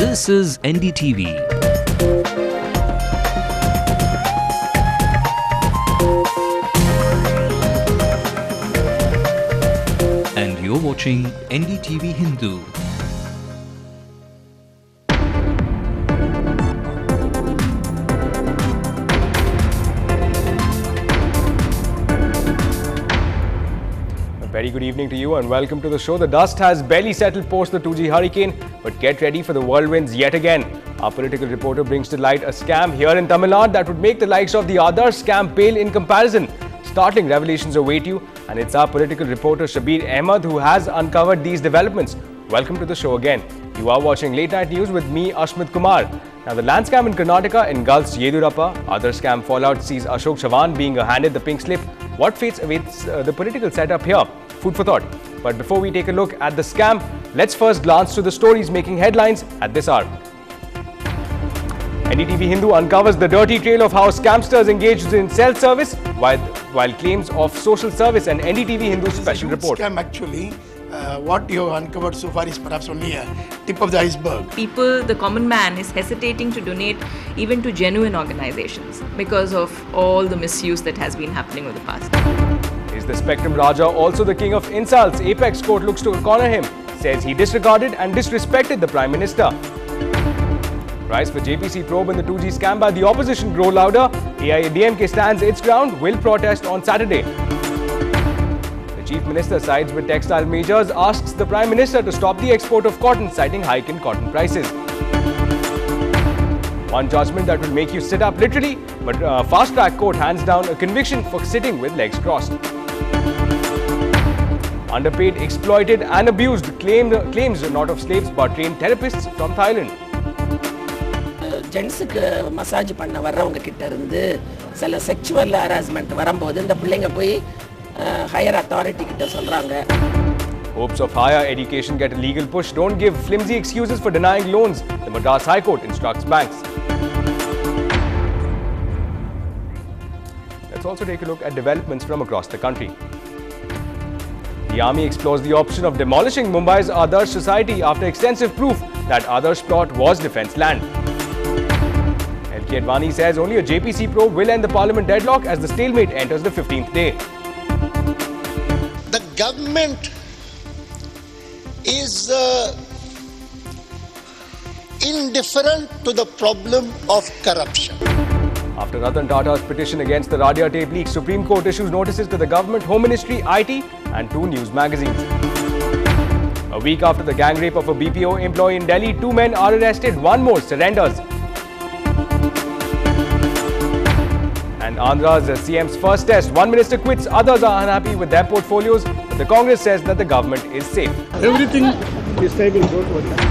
This is NDTV. And you're watching NDTV Hindu. Very good evening to you and welcome to the show. The dust has barely settled post the 2G hurricane, but get ready for the whirlwinds yet again. Our political reporter brings to light a scam here in Tamil Nadu that would make the likes of the other scam pale in comparison. Startling revelations await you, and it's our political reporter Shabir Ahmed who has uncovered these developments. Welcome to the show again. You are watching Late Night News with me, Ashmit Kumar. Now, the land scam in Karnataka engulfs Yedurappa. Other scam fallout sees Ashok Chavan being handed the pink slip. What fates awaits the political setup here? Food for thought. But before we take a look at the scam, let's first glance to the stories making headlines at this hour. NDTV Hindu uncovers the dirty trail of how scamsters engaged in self-service while claims of social service, and NDTV Hindu special report. Scam actually. What you have uncovered so far is perhaps only a tip of the iceberg. People, the common man, is hesitating to donate even to genuine organizations because of all the misuse that has been happening over the past. Is the Spectrum Raja also the king of insults? Apex Court looks to corner him, says he disregarded and disrespected the Prime Minister. Price for JPC probe in the 2G scam by the opposition grow louder. AIADMK stands its ground, will protest on Saturday. Chief Minister sides with textile majors, asks the Prime Minister to stop the export of cotton, citing hike in cotton prices. One judgment that will make you sit up literally, but fast-track court hands down a conviction for sitting with legs crossed. Underpaid, exploited and abused, claims not of slaves but trained therapists from Thailand. ஜென்ஸுக்கு massage பண்ண வர்றவங்க கிட்ட இருந்து சில sexual harassment வரும்போது இந்த பிள்ளைங்க போய் higher authority கிட்ட சொல்றாங்க. Hopes of higher education get a legal push. Don't give flimsy excuses for denying loans. The Madras High Court instructs banks. Let's also take a look at developments from across the country. The army explores the option of demolishing Mumbai's Adarsh Society after extensive proof that Adarsh plot was defence land. LK Advani says only a JPC probe will end the parliament deadlock as the stalemate enters the 15th day. The government is indifferent to the problem of corruption. After Ratan Tata's petition against the Radia tape leak, Supreme Court issues notices to the government, Home Ministry, IT and 2 news magazines. A week after the gang rape of a BPO employee in Delhi, 2 men are arrested, 1 more surrenders. And Andhra's CM's first test. 1 minister quits, others are unhappy with their portfolios, but the Congress says that the government is safe. Everything is stable. Don't worry.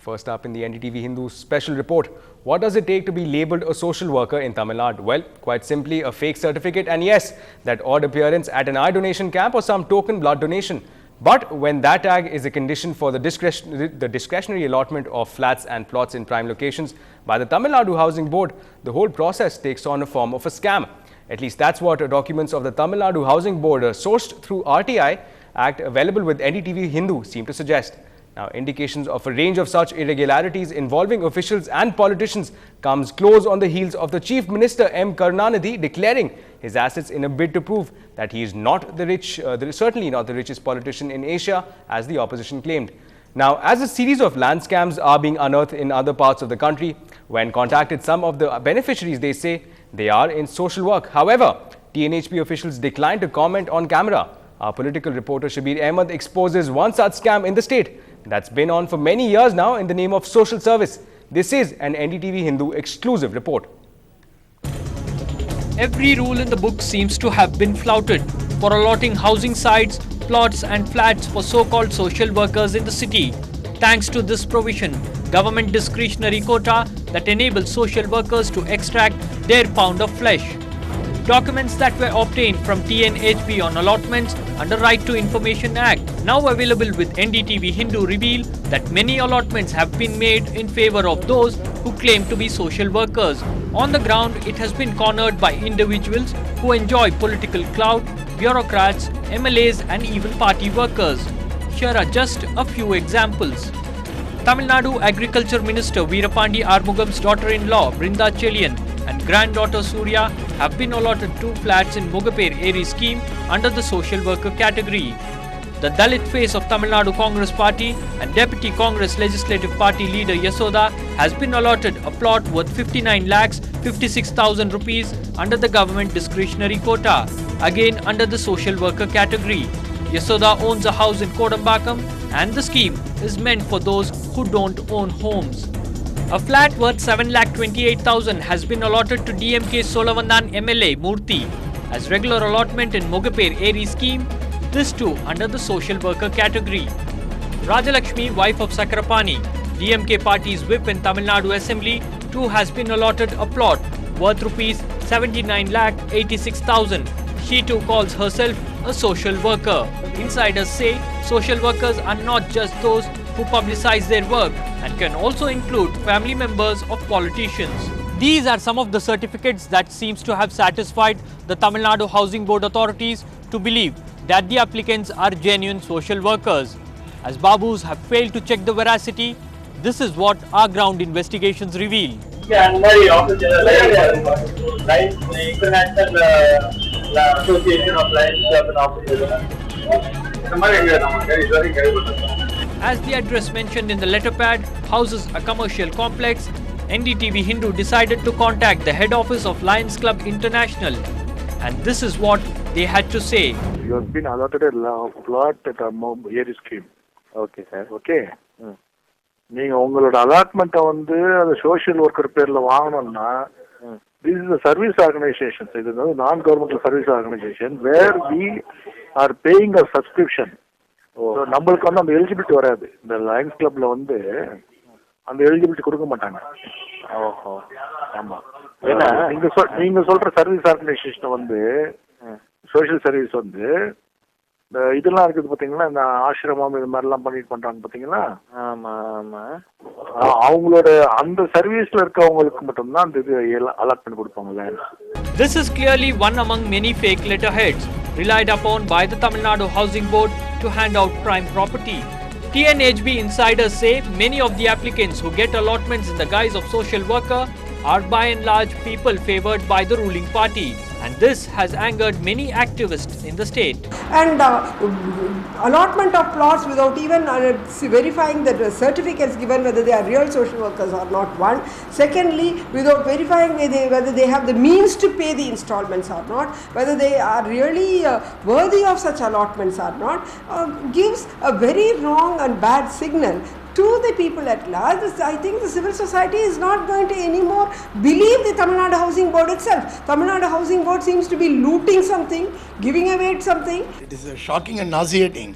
First up in the NDTV Hindu special report, what does it take to be labelled a social worker in Tamil Nadu? Well, quite simply a fake certificate and yes, that odd appearance at an eye donation camp or some token blood donation. But when that tag is a condition for the discretionary allotment of flats and plots in prime locations by the Tamil Nadu Housing Board, the whole process takes on a form of a scam. At least that's what documents of the Tamil Nadu Housing Board sourced through RTI Act available with NDTV Hindu seem to suggest. Now, indications of a range of such irregularities involving officials and politicians comes close on the heels of the Chief Minister M. Karunanidhi declaring his assets in a bid to prove that he is not certainly not the richest politician in Asia, as the opposition claimed. Now, as a series of land scams are being unearthed in other parts of the country, when contacted, some of the beneficiaries, they say they are in social work. However, TNHP officials declined to comment on camera. Our political reporter Shabir Ahmed exposes one such scam in the state that's been on for many years now in the name of social service. This is an NDTV Hindu exclusive report. Every rule in the book seems to have been flouted for allotting housing sites, plots and flats for so-called social workers in the city. Thanks to this provision, government discretionary quota that enables social workers to extract their pound of flesh. documents that were obtained from TNHB on allotments under Right to Information Act, now available with NDTV Hindu, reveal that many allotments have been made in favor of those who claim to be social workers. On the ground, it has been cornered by individuals who enjoy political clout, bureaucrats, MLAs and even party workers. Here are just a few examples. Tamil Nadu Agriculture Minister Veerapandi Armugam's daughter-in-law Brinda Chelian and granddaughter Surya have been allotted 2 flats in Mugaper area scheme under the social worker category. The Dalit face of Tamil Nadu Congress Party and Deputy Congress Legislative Party leader Yasoda has been allotted a plot worth 59 lakhs 56,000 rupees under the government discretionary quota, again under the social worker category. Yasoda owns a house in Kodambakam and the scheme is meant for those who don't own homes. A flat worth 7,28,000 has been allotted to DMK Solavandan MLA Murthy as regular allotment in Mugaper area scheme, this too under the social worker category. Rajalakshmi, wife of Sakrapani, DMK party's whip in Tamil Nadu Assembly, too has been allotted a plot worth rupees 79,86,000. She too calls herself a social worker. Insiders say social workers are not just those who publicize their work and can also include family members of politicians. These are some of the certificates that seems to have satisfied the Tamil Nadu Housing Board authorities to believe that the applicants are genuine social workers. As Babus have failed to check the veracity, this is what our ground investigations reveal. Association of Lions Club and Officers. As the address mentioned in the letterpad houses a commercial complex, NDTV Hindu decided to contact the head office of Lions Club International, and this is what they had to say. You have been allotted a plot at a area scheme. Okay, sir. Okay. நீங்க உங்களோட அலாட்மெண்ட்டை வந்து அந்த social worker பேர்ல வாங்கணும்னா this is a service organization. It is a non-governmental service organization where we are paying a subscription. So நம்மளுக்கு வந்து அந்த eligibility வராது. இந்த லயன்ஸ் கிளப்ல வந்து அந்த எலிஜிபிலிட்டி கொடுக்க மாட்டாங்க. ஓஹோ, ஆமா. ஏன்னா நீங்க சொல்ற சர்வீஸ் ஆர்கனைசேஷன் வந்து சோஷியல் சர்வீஸ் வந்து இந்த இதெல்லாம் இருக்குது பாத்தீங்களா, இந்த ஆசிரமம் இது மாதிரிலாம் பண்ணிட்டு பண்றாங்க பாத்தீங்களா. ஆமா ஆமா. அவங்களோட அந்த சர்வீஸ்ல இருக்கவங்களுக்கு மட்டும்தான் அந்த இது அலாட் பண்ணி கொடுப்பாங்கல்ல. This is clearly one among many fake letterheads relied upon by the Tamil Nadu Housing Board to hand out prime property. TNHB insiders say many of the applicants who get allotments in the guise of social worker are by and large people favored by the ruling party, and this has angered many activists in the state. And allotment of plots without even verifying the certificates given whether they are real social workers or not, one. Secondly, without verifying whether they have the means to pay the installments or not, whether they are really worthy of such allotments or not, gives a very wrong and bad signal to the people at large. I think the civil society is not going to anymore believe the Tamil Nadu Housing Board itself. Tamil Nadu Housing Board seems to be looting something, giving away something. It is shocking and nauseating,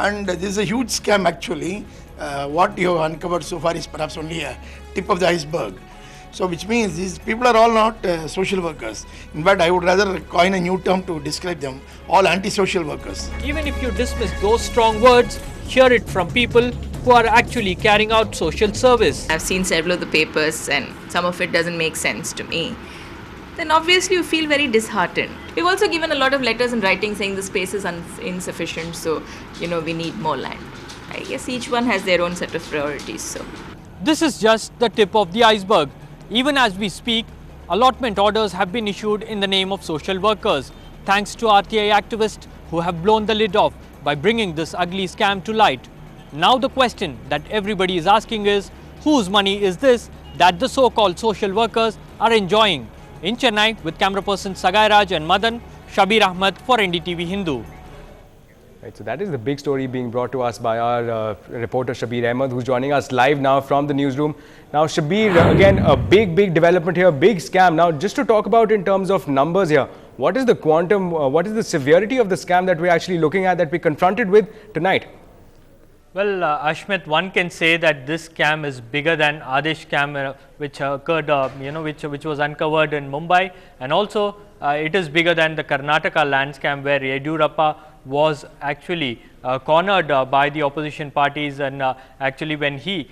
and this is a huge scam actually. What you have uncovered so far is perhaps only a tip of the iceberg. So which means these people are all not social workers. In fact, I would rather coin a new term to describe them, all anti-social workers. Even if you dismiss those strong words, hear it from people who are actually carrying out social service. I've seen several of the papers and some of it doesn't make sense to me. Then obviously you feel very disheartened. We've also given a lot of letters in writing saying the space is insufficient, so we need more land. I guess each one has their own set of priorities. So this is just the tip of the iceberg. Even as we speak, allotment orders have been issued in the name of social workers, thanks to RTI activists who have blown the lid off by bringing this ugly scam to light. Now the question that everybody is asking is, whose money is this that the so-called social workers are enjoying? In Chennai, with camera person Sagai Raj and Madan, Shabir Ahmed for NDTV Hindu. Right, so that is the big story being brought to us by our reporter Shabir Ahmed, who's joining us live now from the newsroom. Now Shabir, again a big development here, big scam. Now just to talk about in terms of numbers here, what is the quantum, what is the severity of the scam that we're actually looking at, that we're confronted with tonight? Well, Ashmit, one can say that this scam is bigger than Adesh scam, which occurred, which was uncovered in Mumbai, and also it is bigger than the Karnataka land scam, where Yediyurappa was actually cornered by the opposition parties, and actually when he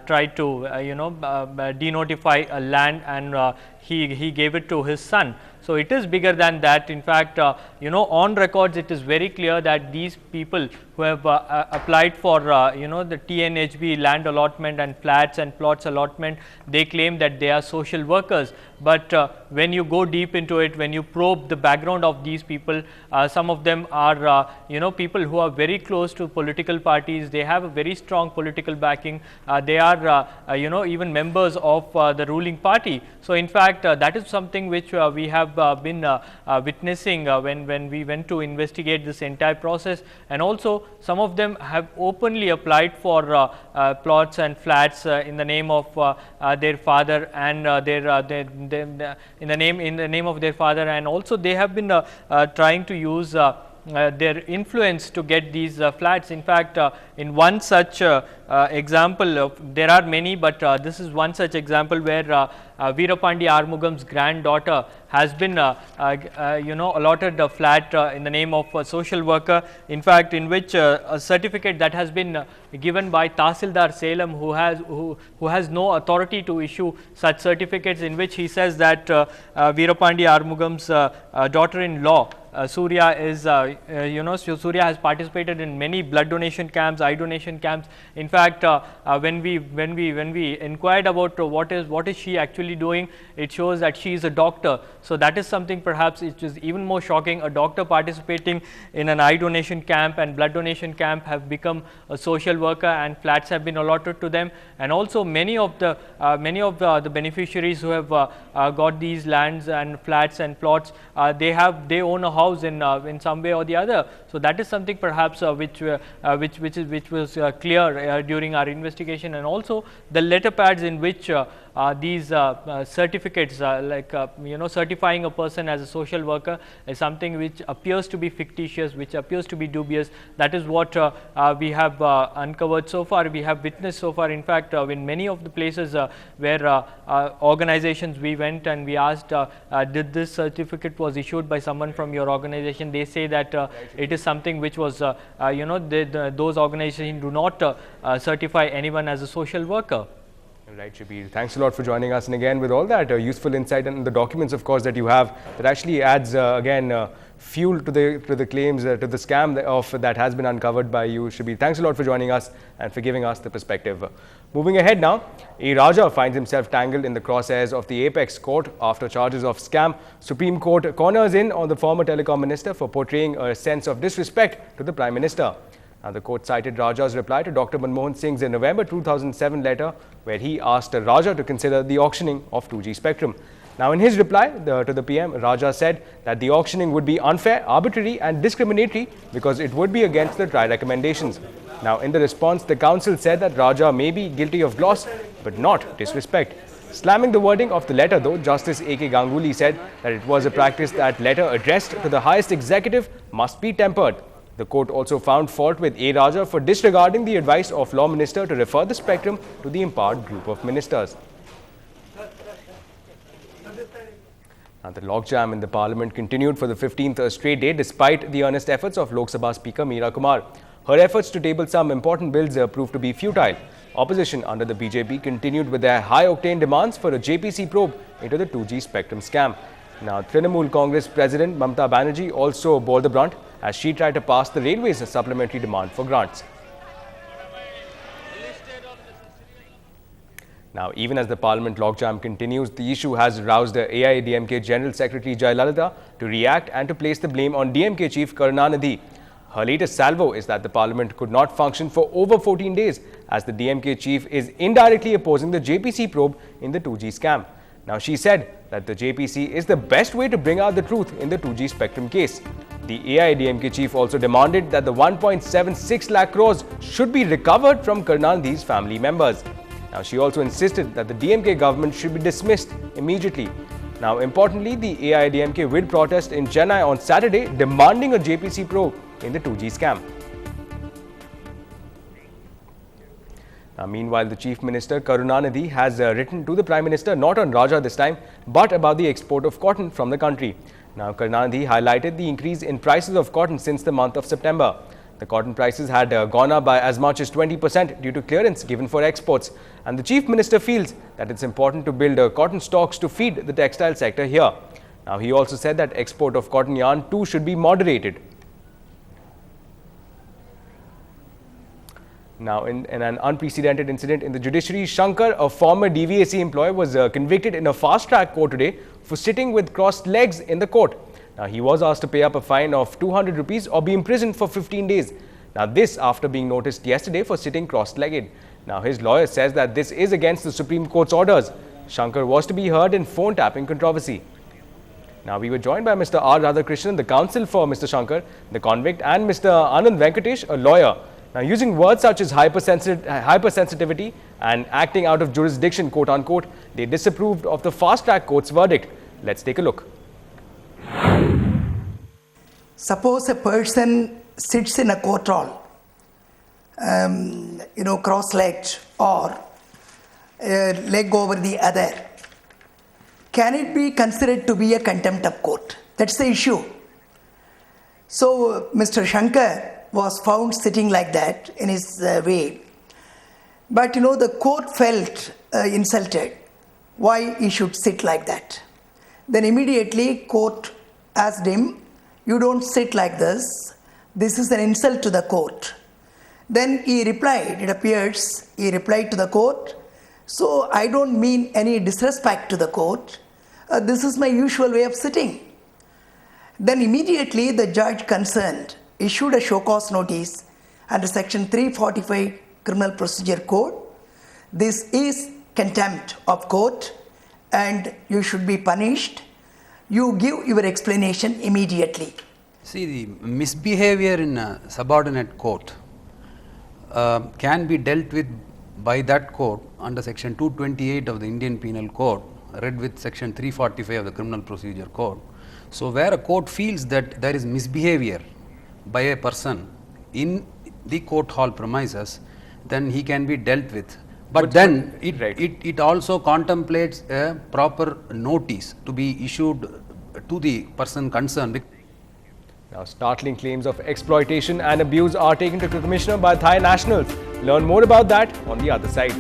tried to denotify a land, and he gave it to his son. So it is bigger than that. In fact, on records, it is very clear that these people who have applied for the TNHB land allotment and flats and plots allotment, they claim that they are social workers. But when you go deep into it, when you probe the background of these people, some of them are people who are very close to political parties. They have a very strong political backing. They are even members of the ruling party. So in fact, that is something which we have been witnessing when we went to investigate this entire process. And also some of them have openly applied for plots and flats in the name of their father, and in the name of their father, and also they have been trying to use their influence to get these flats. In fact, in one such example, there are many, but this is one such example where Veerapandi Armugam's granddaughter has been allotted a flat in the name of a social worker. In fact, in which a certificate that has been given by Tahsildar Salem, who has no authority to issue such certificates, in which he says that Veerapandi Armugam's daughter-in-law Surya is, Surya has participated in many blood donation camps, eye donation camps. In fact, when we inquired about what is she actually doing, it shows that she is a doctor. So that is something perhaps which is even more shocking. A doctor participating in an eye donation camp and blood donation camp have become a social worker, and flats have been allotted to them. And also many of the beneficiaries who have got these lands and flats and plots, they own a house in some way or the other. So that is something perhaps which was clear during our investigation. And also the letter pads in which these certificates certifying a person as a social worker is something which appears to be fictitious, which appears to be dubious. That is what we have uncovered so far, we have witnessed so far. In fact, in many of the places where organizations we went and we asked, did this certificate was issued by someone from your organization, they say that it is something which was those organizations do not certify anyone as a social worker. Right, Shabir. Thanks a lot for joining us, and again with all that useful insight and the documents, of course, that you have, that actually adds again fuel to the claims, to the scam that has been uncovered by you, Shabir. Thanks a lot for joining us and for giving us the perspective. Moving ahead now, A. Raja finds himself tangled in the crosshairs of the Apex Court after charges of scam. Supreme Court corners in on the former telecom minister for portraying a sense of disrespect to the Prime Minister. Now, the court cited Raja's reply to Dr. Manmohan Singh's November 2007 letter, where he asked Raja to consider the auctioning of 2G spectrum. Now, in his reply to the PM, Raja said that the auctioning would be unfair, arbitrary and discriminatory because it would be against the TRAI recommendations. Now, in the response, the counsel said that Raja may be guilty of gloss but not disrespect. Slamming the wording of the letter, though, Justice A.K. Ganguly said that it was a practice that letter addressed to the highest executive must be tempered. The court also found fault with A. Raja for disregarding the advice of Law Minister to refer the spectrum to the empowered group of ministers. Now, the logjam in the Parliament continued for the 15th straight day despite the earnest efforts of Lok Sabha Speaker Meera Kumar. Her efforts to table some important bills proved to be futile. Opposition under the BJP continued with their high-octane demands for a JPC probe into the 2G spectrum scam. Now, Trinamool Congress President Mamata Banerjee also bore the brunt as she tried to pass the railways a supplementary demand for grants. Now, even as the Parliament logjam continues, the issue has roused AIADMK General Secretary Jayalalitha to react and to place the blame on DMK Chief Karunanidhi. Her latest salvo is that the Parliament could not function for over 14 days as the DMK Chief is indirectly opposing the JPC probe in the 2G scam. Now, she said that the JPC is the best way to bring out the truth in the 2G spectrum case. The AIADMK chief also demanded that the 1.76 lakh crores should be recovered from Karunanidhi's family members. Now, she also insisted that the DMK government should be dismissed immediately. Now, importantly, the AIADMK will protest in Chennai on Saturday demanding a JPC probe in the 2G scam. Now, meanwhile, the Chief Minister Karunanidhi has written to the Prime Minister, not on Raja this time, but about the export of cotton from the country. Now, Karunanidhi highlighted the increase in prices of cotton since the month of September. The cotton prices had gone up by as much as 20% due to clearance given for exports. And the Chief Minister feels that it's important to build cotton stocks to feed the textile sector here. Now, he also said that export of cotton yarn too should be moderated. Now, in an unprecedented incident in the judiciary, Shankar, a former DVAC employee, was convicted in a fast-track court today for sitting with crossed legs in the court. Now, he was asked to pay up a fine of 200 rupees or be imprisoned for 15 days. Now, this after being noticed yesterday for sitting cross-legged. Now, his lawyer says that this is against the Supreme Court's orders. Shankar was to be heard in phone tapping controversy. Now, we were joined by Mr. R. Radhakrishnan, the counsel for Mr. Shankar, the convict, and Mr. Anand Venkatesh, a lawyer. Now, using words such as hypersensitivity and acting out of jurisdiction, quote unquote, they disapproved of the fast-track court's verdict. Let's take a look. Suppose a person sits in a court hall, cross-legged or leg over the other. Can it be considered to be a contempt of court? That's the issue. So, Mr. Shankar was found sitting like that in his way. But the court felt insulted why he should sit like that. Then immediately court asked him, you don't sit like this. This is an insult to the court. Then he replied, it appears, he replied to the court, so I don't mean any disrespect to the court. This is my usual way of sitting. Then immediately the judge concerned issued a show cause notice under section 345 Criminal Procedure Code. This is contempt of court and you should be punished. You give your explanation immediately. See, the misbehavior in a subordinate court can be dealt with by that court under section 228 of the Indian Penal Code, read with section 345 of the Criminal Procedure Code. So, where a court feels that there is misbehavior by a person in the court hall premises, then he can be dealt with. But then it also contemplates a proper notice to be issued to the person concerned. Now, startling claims of exploitation and abuse are taken to the Commissioner by Thai nationals. Learn more about that on the other side.